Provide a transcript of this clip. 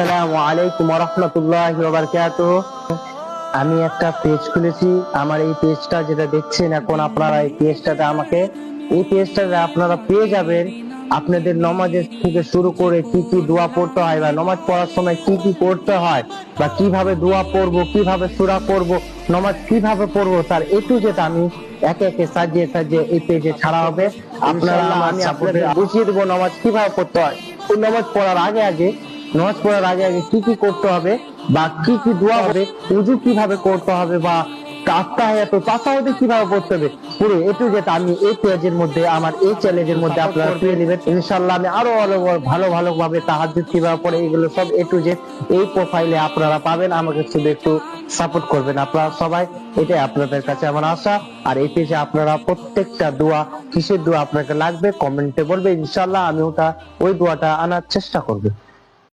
আসসালামু আলাইকুম ওয়া রাহমাতুল্লাহি ওয়া বারাকাতুহু। আমি একটা পেজ খুলেছি। আমার এই পেজটা যেটা দেখছেন এখন আপনারা, এই পেজটাতে আপনারা পেয়ে যাবেন আপনাদের নামাজের থেকে শুরু করে কি কি দোয়া পড়তে হয়, বা নামাজ পড়ার সময় কি কি করতে হয়, বা কিভাবে দোয়া পড়বো, কিভাবে সূরা পড়বো, নামাজ কিভাবে পড়বো, তার এ টু জেড আমি একে একে সাজিয়ে সাজিয়ে এই পেজে ছাড়া হবে। আপনারা, আমি আপনাদের বুঝিয়ে দেবো নামাজ কিভাবে পড়তে হয়। ওই নামাজ পড়ার আগে আগে কি কি করতে হবে, বা কি কি দোয়া হবে, উযু কিভাবে করতে হবে, বা তাসাহুদে কিভাবে পড়তে হবে, পুরো এ টু জেড আমি এই পেজের মধ্যে, আমার এই চ্যালেঞ্জের মধ্যে আপনারা পেয়ে নেবেন ইনশাআল্লাহ। আমি আরো ভালো ভালো ভাবে তাহাজ্জুদ কিভাবে পড়ে, এগুলো সব এ টু জেড এই প্রোফাইলে আপনারা পাবেন। আমাকে শুধু একটু সাপোর্ট করবেন আপনারা সবাই, এটাই আপনাদের কাছে আমার আশা। আর এই পেজে আপনারা প্রত্যেকটা দোয়া, কিসের দোয়া আপনাকে লাগবে কমেন্টে বলবে, ইনশাআল্লাহ আমি ওই দোয়াটা আনার চেষ্টা করবো।